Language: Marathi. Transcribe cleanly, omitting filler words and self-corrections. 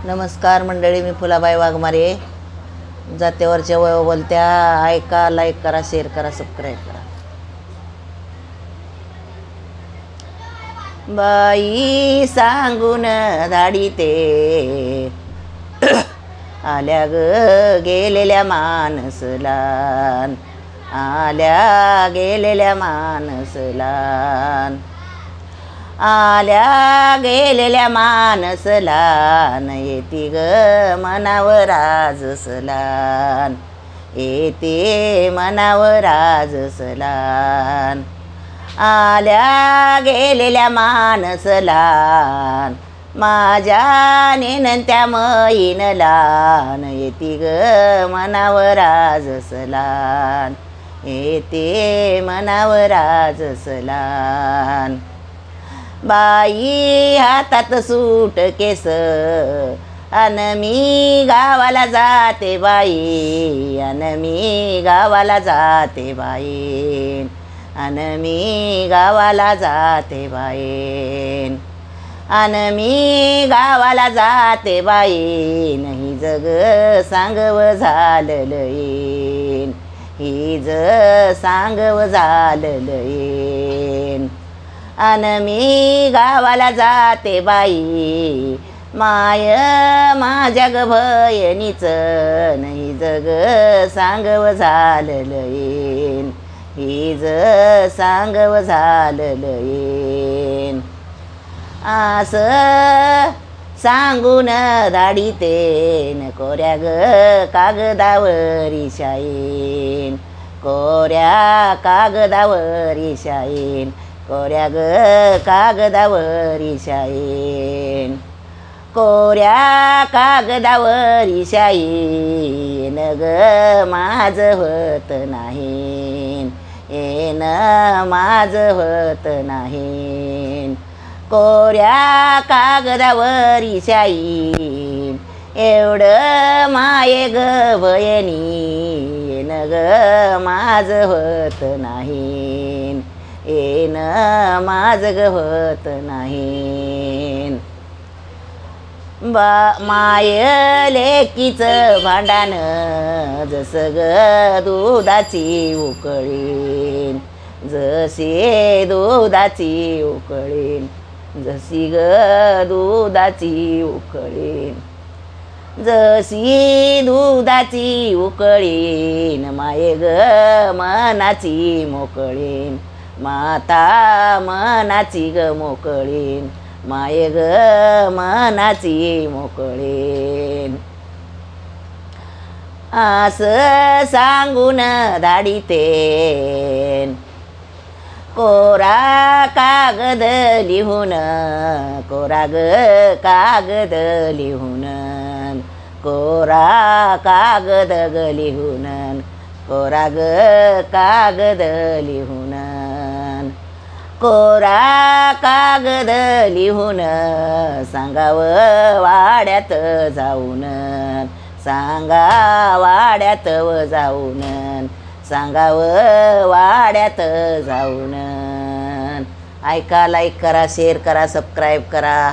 नमस्कार मंडळी, मी फुलाबाई वाघमारे. जात्यावरच्या बोलत्या ऐका, लाईक करा, शेअर करा, सबस्क्राईब करा. बाई सांगून धाडीते आल्या ग गेलेल्या मानसलान, आल्या गेलेल्या मानसलान, आल्या गेलेल्या मानसलान, येती ग मनावर आजसलान, येते मनावर आजसलान, आल्या गेलेल्या मानसलान, माझ्या नेनंत्या मैनलान, येती ग मनावर आजसलान, येते मनावर आजसलान. बाई हातात सूट केस अन मी गावाला जाते बाई, अन मी गावाला जाते बाई, अन मी गावाला जाते बाई, अन मी गावाला जाते बाई. नाही जग सांगव झालं येईन, ही ज सांगव झालं येईन, अन मी गावाला जाते बाई. माय माझ्या ग भयनीच नाही जग सांगव झालं येईन, ही ज सांगव झालं येईन. आस सांगून धाडीतेन कोऱ्या ग कागदावरी शाईन, कोऱ्या कागदावरी शाईन, कोऱ्या ग कागदावरी शाईन, कोऱ्या कागदावरी शाईन ग माझ होत नाही, येन माझ होत नाही. कोऱ्या कागदावरी शाईन एवढं माये ग भयनी, येन ग माझ होत नाही, येन माझ ग होत नाही. माय लेकीचं भांडण जसं ग दुधाची उकळीन, जशी दुधाची उकळीन, जशी ग दुधाची उकळीन, जशी दुधाची उकळीन. माये ग मनाची मोकळीन, माता मनाची ग मोकळीन, माये ग मनाची मोकळीन. आस सांगून धाडीतेन कोरा कागद लिहून, कोरा ग कागद लिहून, कोरा कागद ग लिहून, कोरा ग कागद लिहून, कोरा कागद लिहून. सांगाव वाड्यात जाऊन, सांगा वाड्यात जाऊन, सांगाव वाड्यात जाऊन. ऐका, लाईक करा, शेअर करा, सबस्क्राईब करा.